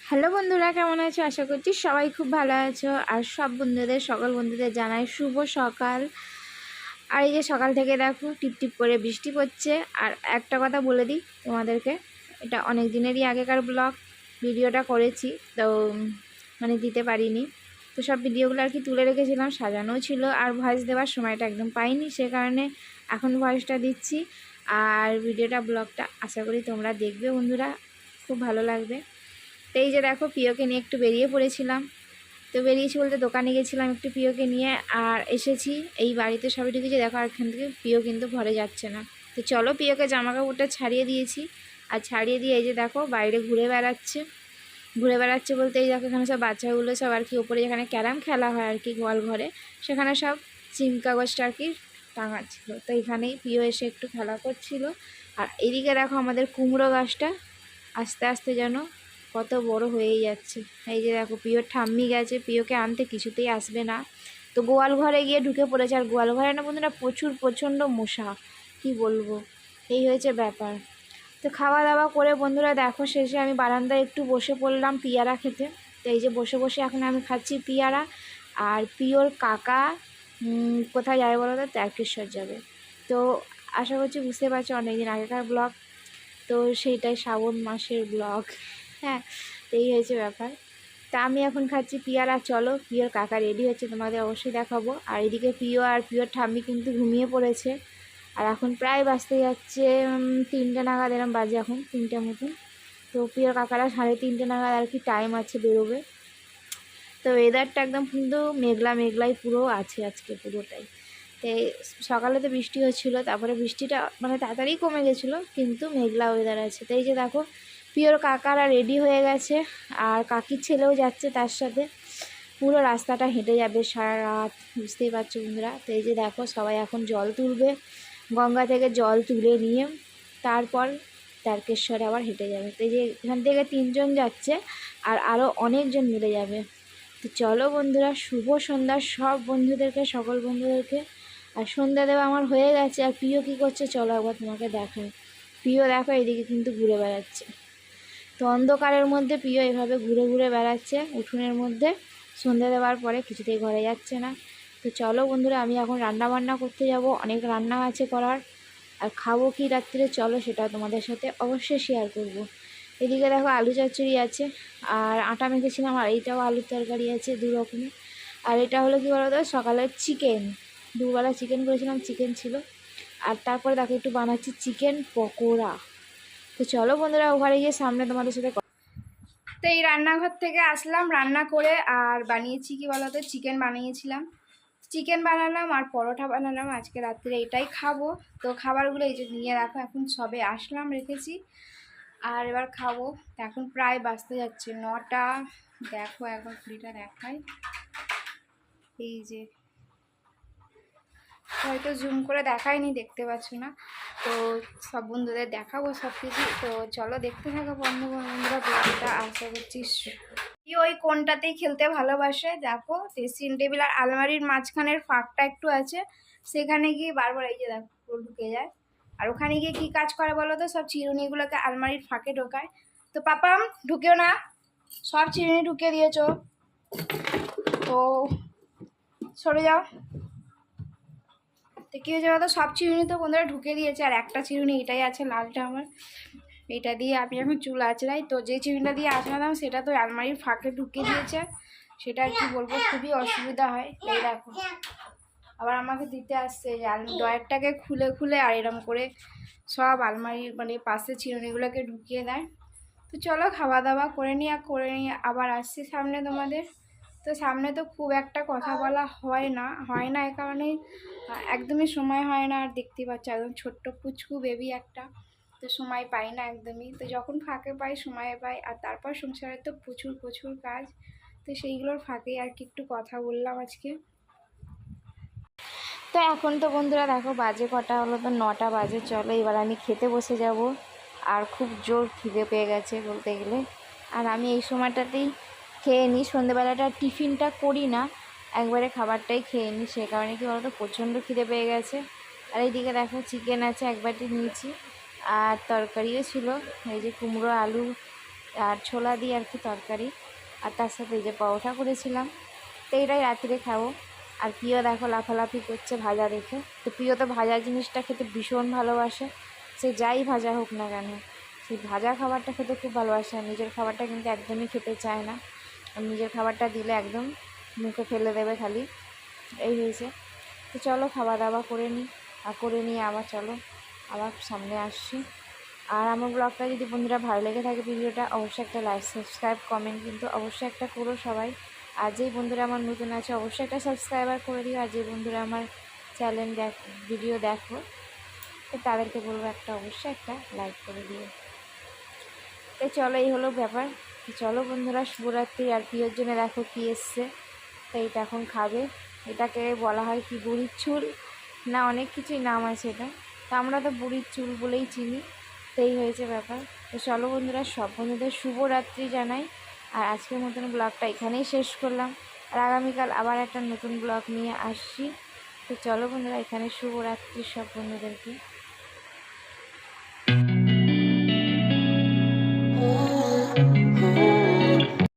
Hello বন্ধুরা, কেমন আছো? আশা করছি সবাই খুব ভালো আছো। আর সকল বন্ধুদের জানাই শুভ সকাল। আর এই যে সকাল থেকে দেখো টিপটিপ করে বৃষ্টি পড়ছে। আর একটা কথা বলে দিই তোমাদেরকে, এটা অনেক দিনেরই আগেকার ভিডিওটা করেছি, তো দিতে পারিনি। তো সব ভিডিওগুলো আর কি তুলে রেখেছিলাম, সাজানোও ছিল, আর ভয়েস দেওয়ার সময়টা একদম পাইনি, সে কারণে এখন ভয়েসটা দিচ্ছি। আর ব্লগটা আশা করি তোমরা দেখবে বন্ধুরা, খুব ভালো লাগবে। তো এই যে দেখো প্রিয়কে নিয়ে একটু বেরিয়ে পড়েছিলাম। তো বেরিয়েছি বলতে দোকানে গেছিলাম একটু প্রিয়কে নিয়ে, আর এসেছি এই বাড়িতে সবাই ঢুকেছি। দেখো আর এখান থেকে প্রিয় কিন্তু ঘরে যাচ্ছে না। তো চলো প্রিয়কে জামা কাপড়টা ছাড়িয়ে দিয়েছি, আর ছাড়িয়ে দিয়ে এই যে দেখো বাইরে ঘুরে বেড়াচ্ছে বলতে এই দেখো এখানে সব বাচ্চাগুলো সব আর কি ওপরে যেখানে ক্যারাম খেলা হয় আর কি গোয়াল ঘরে, সেখানে সব চিম কাগজটা আর কি টাঙাচ্ছিল। তো এখানেই প্রিয় এসে একটু খেলা করছিল। আর এদিকে দেখো আমাদের কুমড়ো গাছটা আস্তে আস্তে যেন কত বড় হয়েই যাচ্ছে। এই যে দেখো প্রিয়র ঠাম্মি গেছে, প্রিয়কে আনতে কিছুতেই আসবে না। তো গোয়াল ঘরে গিয়ে ঢুকে পড়েছে। আর গোয়াল ঘরে না বন্ধুরা প্রচণ্ড মশা, কি বলবো, এই হয়েছে ব্যাপার। তো খাওয়া দাওয়া করে বন্ধুরা দেখো শেষে আমি বারান্দায় একটু বসে পড়লাম পেয়ারা খেতে। তো এই যে বসে বসে এখন আমি খাচ্ছি পেয়ারা। আর প্রিয়র কাকা কোথায় যাবে বলো তো? তারকেশ্বর যাবে। তো আশা করছি বুঝতে পারছো অনেকদিন আগেকার ব্লগ, তো সেইটাই শ্রাবণ মাসের ব্লগ। হ্যাঁ, তো এই হয়েছে ব্যাপার। তা আমি এখন খাচ্ছি পেয়ারা। চলো প্রিয়র কাকা রেডি হচ্ছে, তোমাদের অবশ্যই দেখাবো। আর এদিকে প্রিয় আর প্রিয়র ঠাম্মি কিন্তু ঘুমিয়ে পড়েছে। আর এখন প্রায় বাজতে যাচ্ছে 3টে নাগাদ, এরম বাজে এখন 3টে মতন। তো প্রিয়র কাকারা 3:30 নাগাদ আর কি টাইম আছে বেরোবে। তো ওয়েদারটা একদম কিন্তু মেঘলাই পুরো আছে আজকে পুরোটাই। তো সকালে তো বৃষ্টি হচ্ছিলো, তারপরে বৃষ্টিটা তাড়াতাড়ি কমে গেছিলো, কিন্তু মেঘলা ওয়েদার আছে। তো এই যে দেখো প্রিয়র কাকারা রেডি হয়ে গেছে, আর কাকির ছেলেও যাচ্ছে তার সাথে। পুরো রাস্তাটা হেঁটে যাবে সারা রাত, বুঝতেই পারছো বন্ধুরা। তো এই যে দেখো সবাই এখন জল তুলবে, গঙ্গা থেকে জল তুলে নিয়ে তারপর তারকেশ্বরে আবার হেঁটে যাবে। তো এই যে এখান থেকে 3জন যাচ্ছে, আর আরও অনেকজন মিলে যাবে। তো চলো বন্ধুরা, শুভ সন্ধ্যা সব বন্ধুদেরকে, সকল বন্ধুদেরকে। আর সন্ধ্যা দেওয়া আমার হয়ে গেছে। আর প্রিয় কী করছে চলো একবার তোমাকে দেখাই। প্রিয় দেখো এদিকে কিন্তু ঘুরে বেড়াচ্ছে। তো অন্ধকারের মধ্যে প্রিয় এভাবে ঘুরে ঘুরে বেড়াচ্ছে উঠোনের মধ্যে। সন্ধ্যা দেওয়ার পরে কিছুতেই ঘরে যাচ্ছে না। তো চলো বন্ধুরা, আমি এখন রান্না বান্না করতে যাব, অনেক রান্না আছে করার। আর খাবো কি রাত্রে চলো সেটা তোমাদের সাথে অবশ্যই শেয়ার করব। এদিকে দেখো আলু চচ্চড়ি আছে, আর আটা মেখেছিলাম, আর এইটাও আলুর তরকারি আছে 2 রকমের। আর এটা হলো কি বলতো, সকালের চিকেন, দুবেলা চিকেন করেছিলাম, চিকেন ছিল। আর তারপরে দেখো একটু বানাচ্ছি চিকেন পকোড়া। তো চলো বন্ধুরা ওখানে গিয়ে সামনে তোমাদের সাথে। তো এই রান্নাঘর থেকে আসলাম রান্না করে, আর বানিয়েছি কি বলতো, চিকেন বানিয়েছিলাম, চিকেন বানালাম আর পরোটা বানালাম। আজকে রাত্রে এটাই খাবো। তো খাবারগুলো এই যে নিয়ে রাখো, এখন সবে আসলাম রেখেছি, আর এবার খাবো। এখন প্রায় বাজতে যাচ্ছে 9টা। দেখো একবার ঘড়িটা দেখাই, এই যে হয়তো জুম করে দেখায়নি, দেখতে পাচ্ছ না। তো সব বন্ধুদের দেখাবো সব কিছু। তো চলো দেখতে থাকো বন্ধুরা ব্লগটা। আশা করছি ওই কোনটাতেই খেলতে ভালোবাসে। দেখো ড্রেসিং টেবিল আর আলমারির মাঝখানের ফাঁকটা একটু আছে, সেখানে গিয়ে বারবার এই যে দেখো পুরো ঢুকে যায়। আর ওখানে গিয়ে কি কাজ করে বলো তো, সব চিরুনিগুলোকে আলমারির ফাঁকে ঢোকায়। তো পাপাম ঢুকেও না, সব চিরুনি ঢুকে দিয়েছো, তো সরে যাও। তো কী হয়েছে বলতো, সব চিরুনি তো বন্ধুরা ঢুকে দিয়েছে, আর একটা চিরুনি এটাই আছে লালটা আমার, এটা দিয়ে আমি এখন চুল আঁচড়াই। তো যে চিরুনিটা দিয়ে আঁচড়াতাম সেটা তো আলমারির ফাঁকে ঢুকে দিয়েছে, সেটা আর কি বলবো, খুবই অসুবিধা হয়। এই দেখো আবার আমাকে দিতে আসছে যে ডয়ারটাকে খুলে খুলে আর এরম করে সব আলমারির পাশে চিরুনিগুলোকে ঢুকিয়ে দেয়। তো চলো খাওয়া দাওয়া করে নিয়ে আবার আসছি সামনে তোমাদের। তো সামনে তো খুব একটা কথা বলা হয় না এ কারণেই একদমই সময় হয় না। আর দেখতেই পাচ্ছ একদম ছোট্ট পুচকু বেবি একটা, তো সময় পাই না একদমই। তো যখন ফাঁকে পাই সময় পাই। আর তারপর সংসারে তো প্রচুর কাজ, তো সেইগুলোর ফাঁকেই আর কি একটু কথা বললাম আজকে। তো এখন তো বন্ধুরা দেখো বাজে কটা হলো, তো 9টা বাজে। চলো এবার আমি খেতে বসে যাব। আর খুব জোর খিদে পেয়ে গেছে বলতে গেলে। আর আমি এই সময়টাতেই খেয়ে নিই, সন্ধ্যেবেলাটা টিফিনটা করি না, একবারে খাবারটাই খেয়ে নিই। সে কারণে কি বলতো প্রচণ্ড খিদে পেয়ে গেছে। আর এইদিকে দেখো চিকেন আছে, এক বাটি নিয়েছি, আর তরকারিও ছিল, এই যে কুমড়ো আলু আর ছোলা দিয়ে আর কি তরকারি, আর তার সাথে এই যে পরোটা করেছিলাম। তো এটাই রাত্রে খাবো। আর প্রিয় দেখো লাফালাফি করছে ভাজা দেখে। তো প্রিয় তো ভাজা জিনিসটা খেতে ভীষণ ভালোবাসে, সে যাই ভাজা হোক না কেন সেই ভাজা খাবারটা খেতে খুব ভালোবাসে। আর নিজের খাবারটা কিন্তু একদমই খেতে চায় না, আর নিজের খাবারটা দিলে একদম মুখে ফেলে দেবে খালি, এই হয়েছে। তো চলো খাওয়া দাওয়া করে নিই, আর করে নিয়ে আবার চলো আবার সামনে আসছি। আর আমার ব্লগটা যদি বন্ধুরা ভালো লেগে থাকে ভিডিওটা অবশ্যই একটা লাইক সাবস্ক্রাইব কমেন্ট কিন্তু অবশ্যই একটা করো সবাই। আর যেই বন্ধুরা আমার নতুন আছে অবশ্যই একটা সাবস্ক্রাইবার করে দিও। আর যে বন্ধুরা আমার চ্যানেল ভিডিও দেখো তো তাদেরকে বলবো একটা অবশ্যই একটা লাইক করে দিও। তো চলো এই হলো ব্যাপার। তো চলো বন্ধুরা শুভরাত্রি। আর প্রিয়র জন্য দেখো কী এসছে, তো এইটা এখন খাবে। এটাকে বলা হয় কি বুড়ির চুল না, অনেক কিছুই নাম আছে এটা, তো আমরা তো বুড়ির চুল বলেই চিনি। তো এই হয়েছে ব্যাপার। তো চলো বন্ধুরা সব বন্ধুদের শুভরাত্রি জানাই। আর আজকের মতন ব্লগটা এখানেই শেষ করলাম। আর আগামীকাল আবার একটা নতুন ব্লগ নিয়ে আসছি। তো চলো বন্ধুরা এখানে শুভরাত্রি সব বন্ধুদেরকে।